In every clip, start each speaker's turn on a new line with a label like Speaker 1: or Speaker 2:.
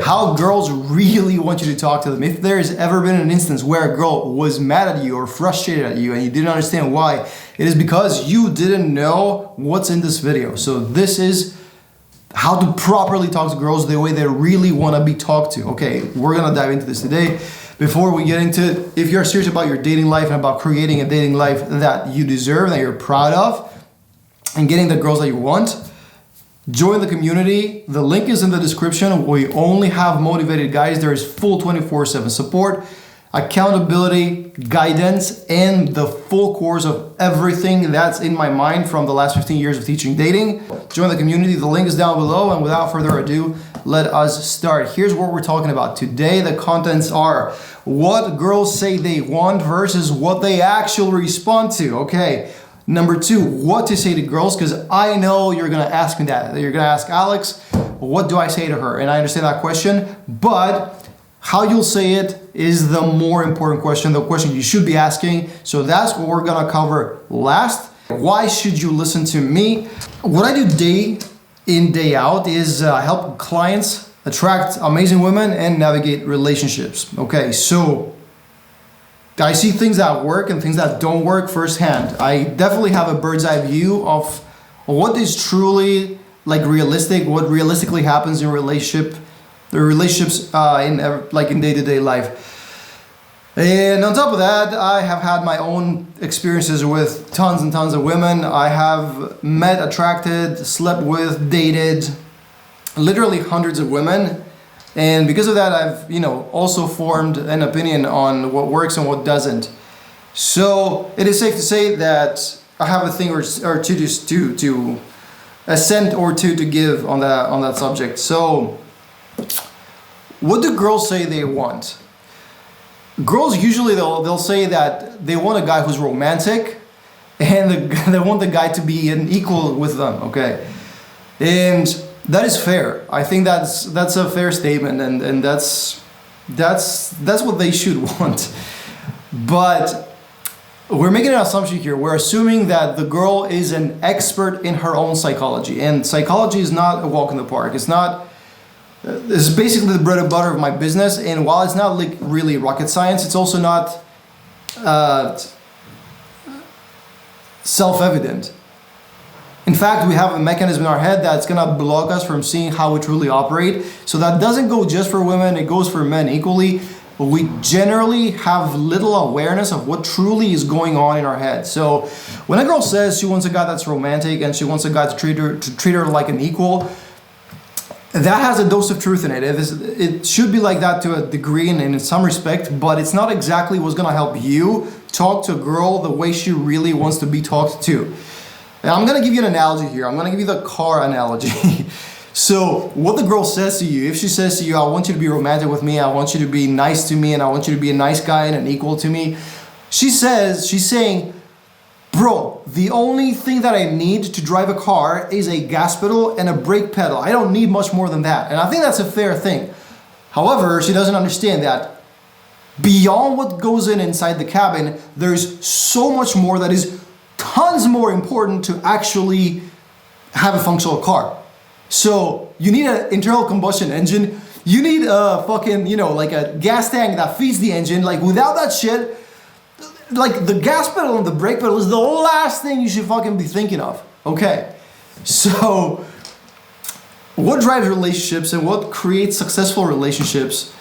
Speaker 1: how girls really want you to talk to them. If there's ever been an instance where a girl was mad at you or frustrated at you and you didn't understand why, it is because you didn't know what's in this video. So this is how to properly talk to girls the way they really want to be talked to. Okay, we're gonna dive into this today. Before we get into it, if you're serious about your dating life and about creating a dating life that you deserve, that you're proud of, and getting the girls that you want, join the community. The link is in the description. We only have motivated guys. There is full 24/7 support, accountability, guidance, and the full course of everything that's in my mind from the last 15 years of teaching dating. Join the community. The link is down below. And without further ado, let us start. Here's what we're talking about today. The contents are what girls say they want versus what they actually respond to. Okay. Number two, what to say to girls, because I know you're going to ask me that. You're going to ask Alex, what do I say to her? And I understand that question, but how you'll say it is the more important question, the question you should be asking. So that's what we're going to cover last. Why should you listen to me? What I do day in, day out is help clients attract amazing women and navigate relationships. Okay, so I see things that work and things that don't work firsthand. I definitely have a bird's eye view of what is truly like realistic, what realistically happens in relationships in day-to-day life. And on top of that, I have had my own experiences with tons and tons of women. I have met, attracted, slept with, dated literally hundreds of women. And because of that, I've also formed an opinion on what works and what doesn't. So it is safe to say that I have a thing or two just to a cent or two to give on that subject. So what do girls say they want? Girls usually they'll say that they want a guy who's romantic, and they want the guy to be an equal with them. Okay, and that is fair. I think that's a fair statement, and that's what they should want. But we're making an assumption here. We're assuming that the girl is an expert in her own psychology, and psychology is not a walk in the park. It's not. It's basically the bread and butter of my business, and while it's not like really rocket science, it's also not self-evident. In fact, we have a mechanism in our head that's gonna block us from seeing how we truly operate. So that doesn't go just for women, it goes for men equally. But we generally have little awareness of what truly is going on in our head. So when a girl says she wants a guy that's romantic and she wants a guy to treat her like an equal, that has a dose of truth in it. It should be like that to a degree and in some respect, but it's not exactly what's gonna help you talk to a girl the way she really wants to be talked to. And I'm going to give you an analogy here. I'm going to give you the car analogy. So what the girl says to you, if she says to you, I want you to be romantic with me, I want you to be nice to me, and I want you to be a nice guy and an equal to me. She's saying, bro, the only thing that I need to drive a car is a gas pedal and a brake pedal. I don't need much more than that. And I think that's a fair thing. However, she doesn't understand that beyond what goes inside the cabin, there's so much more that is tons more important to actually have a functional car. So you need an internal combustion engine. You need a fucking, like a gas tank that feeds the engine. Like without that shit, like the gas pedal and the brake pedal is the last thing you should fucking be thinking of. Okay. So what drives relationships and what creates successful relationships?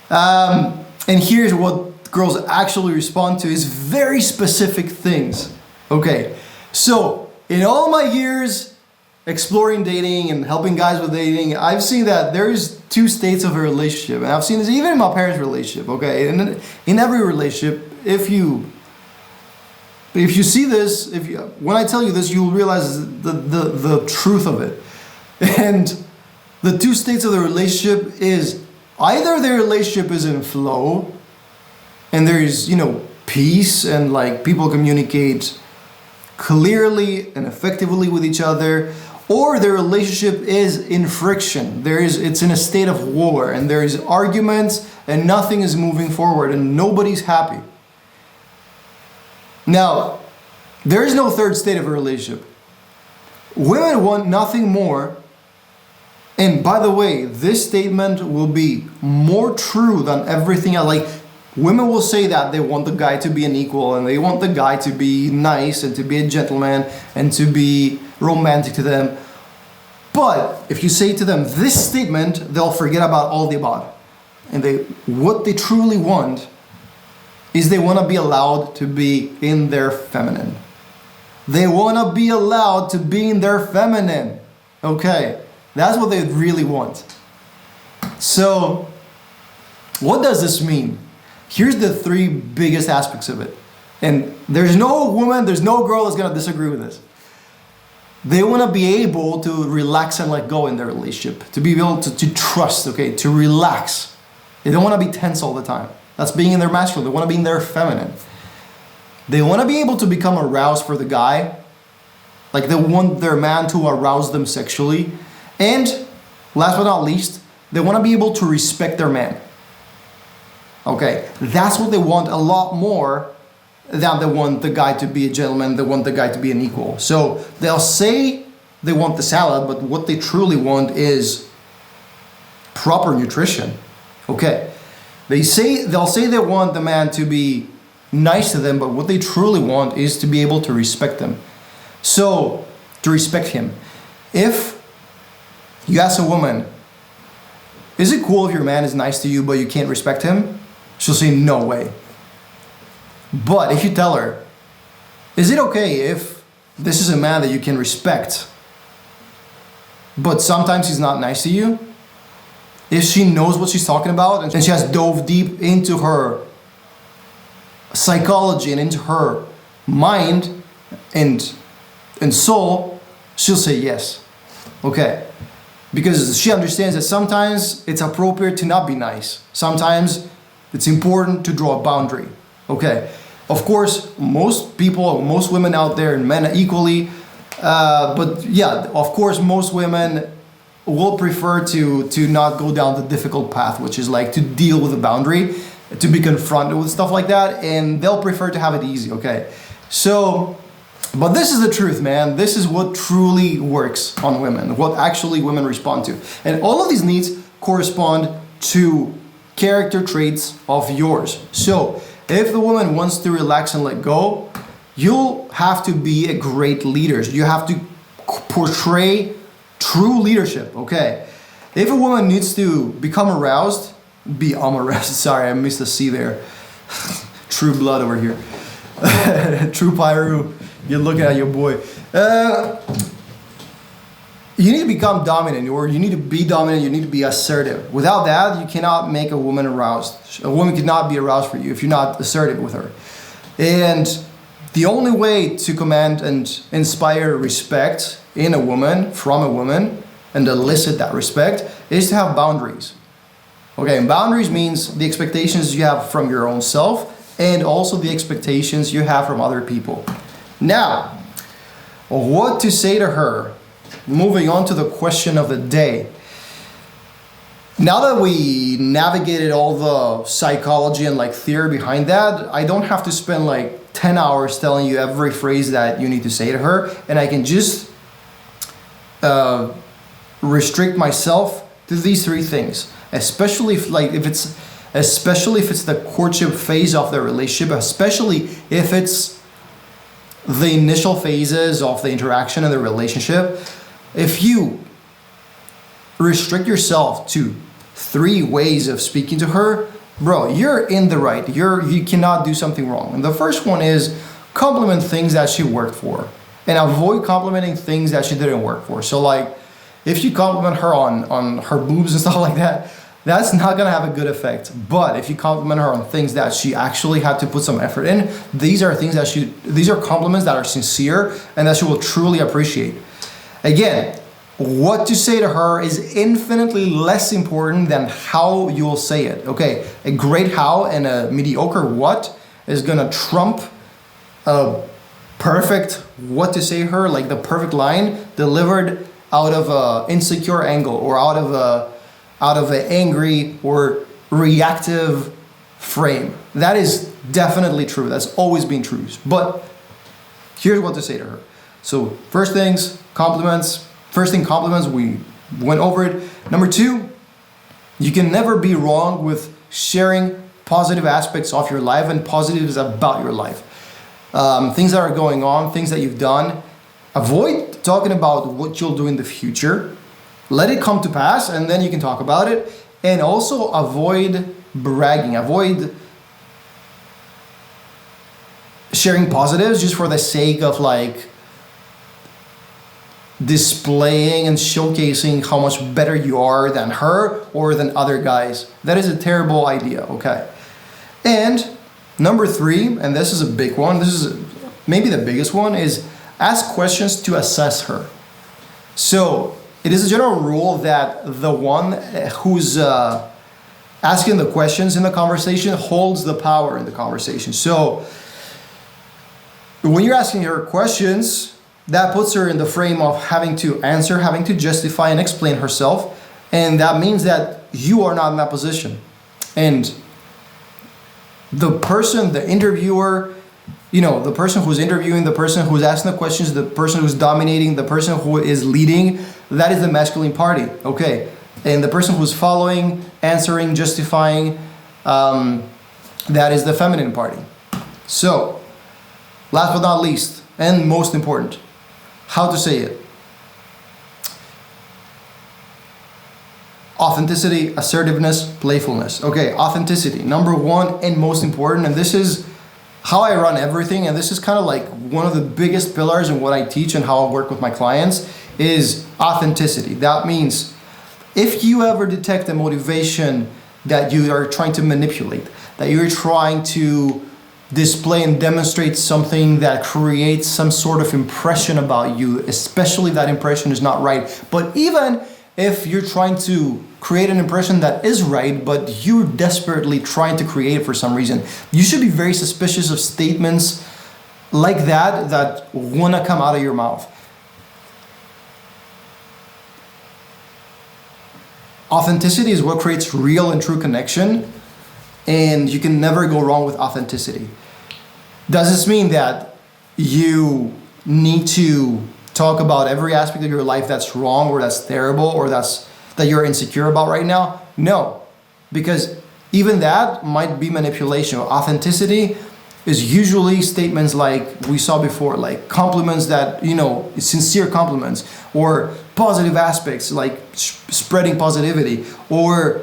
Speaker 1: And here's what girls actually respond to is very specific things. Okay, so in all my years exploring dating and helping guys with dating, I've seen that there's two states of a relationship, and I've seen this even in my parents' relationship. Okay, and in every relationship, if you see this, when I tell you this, you'll realize the truth of it. And the two states of the relationship is either the relationship is in flow, and there is peace, and like people communicate clearly and effectively with each other, or the relationship is in friction. It's in a state of war, and there is arguments and nothing is moving forward and nobody's happy. Now, there is no third state of a relationship. Women want nothing more And by the way, this statement will be more true than everything else. Like, women will say that they want the guy to be an equal and they want the guy to be nice and to be a gentleman and to be romantic to them. But if you say to them this statement, they'll forget about all the above. And what they truly want is they want to be allowed to be in their feminine. They want to be allowed to be in their feminine. Okay, that's what they really want. So, what does this mean? Here's the three biggest aspects of it. And there's no woman, there's no girl that's going to disagree with this. They want to be able to relax and let go in their relationship. To be able to trust, okay, to relax. They don't want to be tense all the time. That's being in their masculine. They want to be in their feminine. They want to be able to become aroused for the guy. Like they want their man to arouse them sexually. And last but not least, they want to be able to respect their man. Okay, that's what they want a lot more than they want the guy to be a gentleman, they want the guy to be an equal. So they'll say they want the salad, but what they truly want is proper nutrition. Okay, they'll say they want the man to be nice to them, but what they truly want is to be able to respect them. So, to respect him. If you ask a woman, is it cool if your man is nice to you but you can't respect him? She'll say, no way. But if you tell her, is it okay if this is a man that you can respect, but sometimes he's not nice to you? If she knows what she's talking about and she has dove deep into her psychology and into her mind and soul, she'll say yes. Okay. Because she understands that sometimes it's appropriate to not be nice. Sometimes it's important to draw a boundary. Okay. Of course, most people, most women out there, and men equally, but yeah, of course, most women will prefer to not go down the difficult path, which is like to deal with a boundary, to be confronted with stuff like that, and they'll prefer to have it easy, okay? So, but this is the truth, man. This is what truly works on women, what actually women respond to. And all of these needs correspond to character traits of yours. So, if the woman wants to relax and let go, you'll have to be a great leader. You have to portray true leadership, okay? If a woman needs to become aroused, be aroused. Sorry, I missed the C there. True blood over here. True Pyru. You're looking at your boy. You need to become dominant, or you need to be dominant, you need to be assertive. Without that, you cannot make a woman aroused. A woman cannot be aroused for you if you're not assertive with her. And the only way to command and inspire respect in a woman, from a woman, and elicit that respect, is to have boundaries. Okay, and boundaries means the expectations you have from your own self, and also the expectations you have from other people. Now, what to say to her? Moving on to the question of the day. Now that we navigated all the psychology and like theory behind that, I don't have to spend like 10 hours telling you every phrase that you need to say to her, and I can just restrict myself to these three things. Especially if it's the courtship phase of the relationship, especially if it's the initial phases of the interaction and the relationship. If you restrict yourself to 3 ways of speaking to her, bro, you're in the right. You cannot do something wrong. And the first one is compliment things that she worked for, and avoid complimenting things that she didn't work for. So like, if you compliment her on her boobs and stuff like that, that's not gonna have a good effect. But if you compliment her on things that she actually had to put some effort in, these are compliments that are sincere and that she will truly appreciate. Again, what to say to her is infinitely less important than how you will say it. Okay, a great how and a mediocre what is gonna trump a perfect what to say to her, like the perfect line delivered out of a insecure angle or out of an angry or reactive frame. That is definitely true. That's always been true. But here's what to say to her. So first thing, compliments, we went over it. Number two, you can never be wrong with sharing positive aspects of your life and positives about your life. Things that are going on, things that you've done. Avoid talking about what you'll do in the future. Let it come to pass and then you can talk about it. And also avoid bragging. Avoid sharing positives just for the sake of like displaying and showcasing how much better you are than her or than other guys. That is a terrible idea, okay? And number three, and this is a big one, this is maybe the biggest one, is ask questions to assess her. So it is a general rule that the one who's asking the questions in the conversation holds the power in the conversation. So when you're asking her questions, that puts her in the frame of having to answer, having to justify and explain herself. And that means that you are not in that position. And the person, the interviewer, the person who's interviewing, the person who's asking the questions, the person who's dominating, the person who is leading, that is the masculine party, okay? And the person who's following, answering, justifying, that is the feminine party. So, last but not least, and most important, how to say it. Authenticity, assertiveness, playfulness. Okay, authenticity, number one and most important, and this is how I run everything, and this is kind of like one of the biggest pillars in what I teach and how I work with my clients, is authenticity. That means if you ever detect a motivation that you are trying to manipulate, that you're trying to display and demonstrate something that creates some sort of impression about you, especially if that impression is not right. But even if you're trying to create an impression that is right, but you're desperately trying to create it for some reason, you should be very suspicious of statements like that want to come out of your mouth. Authenticity is what creates real and true connection, and you can never go wrong with authenticity. Does this mean that you need to talk about every aspect of your life that's wrong or that's terrible or that you're insecure about right now? No, because even that might be manipulation. Authenticity is usually statements like we saw before, like compliments that, sincere compliments, or positive aspects like spreading positivity, or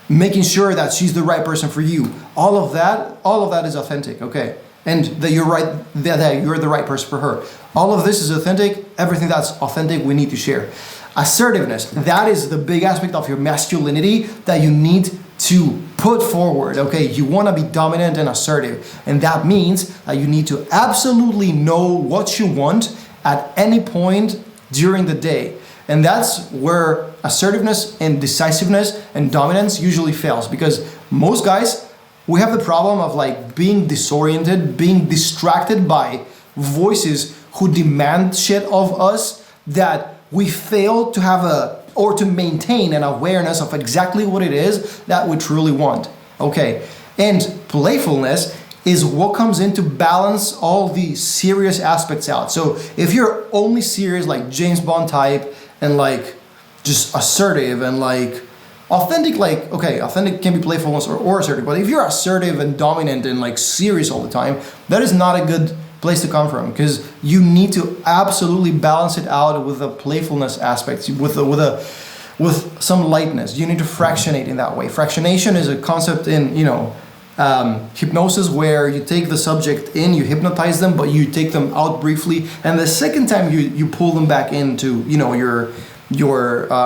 Speaker 1: making sure that she's the right person for you. All of that is authentic, okay? And that you're right, that you're the right person for her. All of this is authentic. Everything that's authentic, we need to share. Assertiveness, that is the big aspect of your masculinity that you need to put forward, okay? You want to be dominant and assertive. And that means that you need to absolutely know what you want at any point during the day. And that's where assertiveness and decisiveness and dominance usually fails, because most guys, we have the problem of like being disoriented, being distracted by voices who demand shit of us, that we fail to have or to maintain an awareness of exactly what it is that we truly want, okay? And playfulness is what comes in to balance all the serious aspects out. So if you're only serious like James Bond type and like just assertive and like authentic, like, okay, authentic can be playfulness or assertive, but if you're assertive and dominant and like serious all the time, that is not a good place to come from, because you need to absolutely balance it out with the playfulness aspects, with some lightness. You need to fractionate in that way. Fractionation is a concept in hypnosis where you take the subject in, you hypnotize them, but you take them out briefly, and the second time you pull them back into your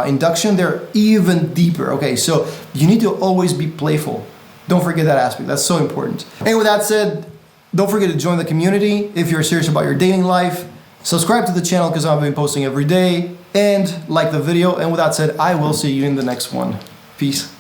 Speaker 1: induction, they're even deeper. Okay, so you need to always be playful. Don't forget that aspect. That's so important. And with that said, don't forget to join the community if you're serious about your dating life. Subscribe to the channel because I've been posting every day, and like the video. And with that said, I will see you in the next one. Peace.